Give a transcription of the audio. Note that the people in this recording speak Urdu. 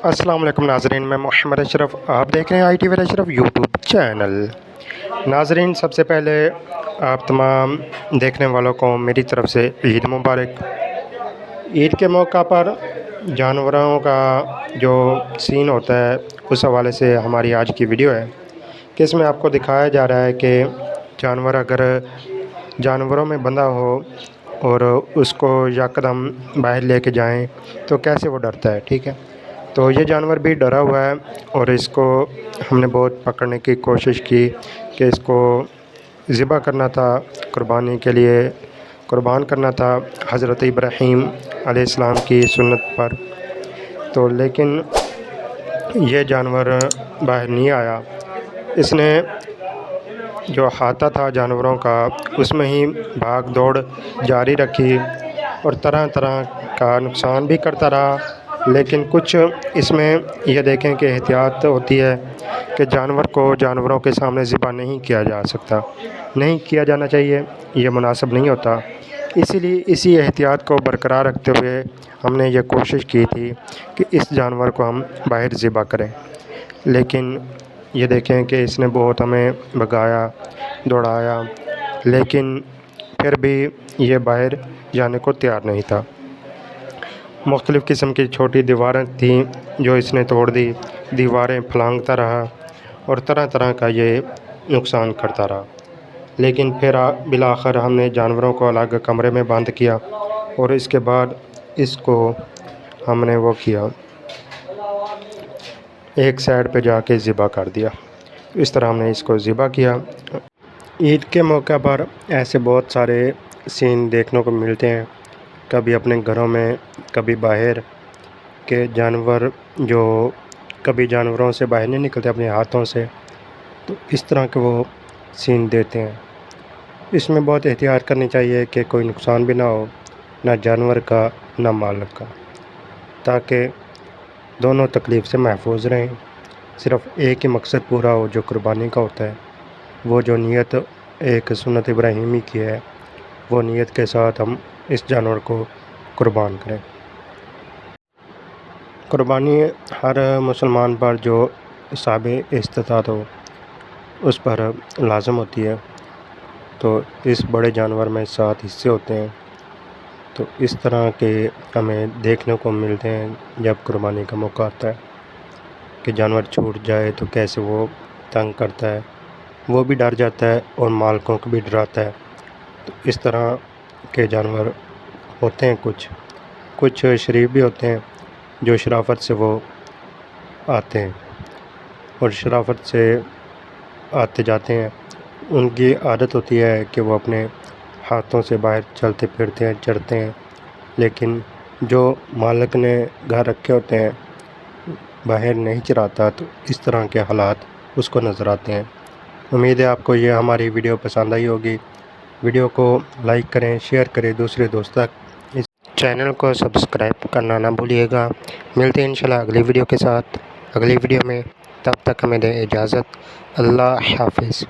السلام علیکم ناظرین، میں محمد اشرف، آپ دیکھ رہے ہیں I T V Ashraf YouTube channel. ناظرین، سب سے پہلے آپ تمام دیکھنے والوں کو میری طرف سے عید مبارک۔ عید کے موقع پر جانوروں کا جو سین ہوتا ہے اس حوالے سے ہماری آج کی ویڈیو ہے کہ اس میں آپ کو دکھایا جا رہا ہے کہ جانور اگر جانوروں میں بندھا ہو اور اس کو یکدم باہر لے کے جائیں تو کیسے وہ ڈرتا ہے، ٹھیک ہے۔ تو یہ جانور بھی ڈرا ہوا ہے اور اس کو ہم نے بہت پکڑنے کی کوشش کی کہ اس کو ذبح کرنا تھا، قربانی کے لیے قربان کرنا تھا حضرت ابراہیم علیہ السلام کی سنت پر، تو لیکن یہ جانور باہر نہیں آیا۔ اس نے جو احاطہ تھا جانوروں کا اس میں ہی بھاگ دوڑ جاری رکھی اور طرح طرح کا نقصان بھی کرتا رہا، لیکن کچھ اس میں یہ دیکھیں کہ احتیاط ہوتی ہے کہ جانور کو جانوروں کے سامنے ذبح نہیں کیا جا سکتا، نہیں کیا جانا چاہیے، یہ مناسب نہیں ہوتا۔ اسی لیے اسی احتیاط کو برقرار رکھتے ہوئے ہم نے یہ کوشش کی تھی کہ اس جانور کو ہم باہر ذبح کریں، لیکن یہ دیکھیں کہ اس نے بہت ہمیں بھگایا دوڑایا، لیکن پھر بھی یہ باہر جانے کو تیار نہیں تھا۔ مختلف قسم کی چھوٹی دیواریں تھیں جو اس نے توڑ دی، دیواریں پھلانگتا رہا اور طرح طرح کا یہ نقصان کرتا رہا، لیکن پھر بالآخر ہم نے جانوروں کو الگ کمرے میں بند کیا اور اس کے بعد اس کو ہم نے وہ کیا، ایک سائڈ پہ جا کے ذبح کر دیا۔ اس طرح ہم نے اس کو ذبح کیا۔ عید کے موقع پر ایسے بہت سارے سین دیکھنے کو ملتے ہیں، کبھی اپنے گھروں میں کبھی باہر، کہ جانور جو کبھی جانوروں سے باہر نہیں نکلتے اپنے ہاتھوں سے، تو اس طرح کے وہ سین دیتے ہیں۔ اس میں بہت احتیاط کرنی چاہیے کہ کوئی نقصان بھی نہ ہو، نہ جانور کا نہ مالک کا، تاکہ دونوں تکلیف سے محفوظ رہیں۔ صرف ایک ہی مقصد پورا ہو جو قربانی کا ہوتا ہے، وہ جو نیت ایک سنت ابراہیمی کی ہے، وہ نیت کے ساتھ ہم اس جانور کو قربان کریں۔ قربانی ہر مسلمان پر جو صاحب استطاعت ہو اس پر لازم ہوتی ہے، تو اس بڑے جانور میں 7 حصے ہوتے ہیں، تو اس طرح کے ہمیں دیکھنے کو ملتے ہیں جب قربانی کا موقع آتا ہے کہ جانور چھوٹ جائے تو کیسے وہ تنگ کرتا ہے، وہ بھی ڈر جاتا ہے اور مالکوں کو بھی ڈراتا ہے۔ تو اس طرح کے جانور ہوتے ہیں، کچھ شریف بھی ہوتے ہیں جو شرافت سے وہ آتے ہیں اور شرافت سے آتے جاتے ہیں۔ ان کی عادت ہوتی ہے کہ وہ اپنے ہاتھوں سے باہر چلتے پھرتے ہیں، چرتے ہیں، لیکن جو مالک نے گھر رکھے ہوتے ہیں باہر نہیں چراتا، تو اس طرح کے حالات اس کو نظر آتے ہیں۔ امید ہے آپ کو یہ ہماری ویڈیو پسند آئی ہوگی۔ ویڈیو کو لائک کریں، شیئر کریں دوسرے دوست تک، اس چینل کو سبسکرائب کرنا نہ بھولیے گا۔ ملتے ہیں انشاءاللہ اگلی ویڈیو کے ساتھ، اگلی ویڈیو میں، تب تک ہمیں دیں اجازت۔ اللہ حافظ۔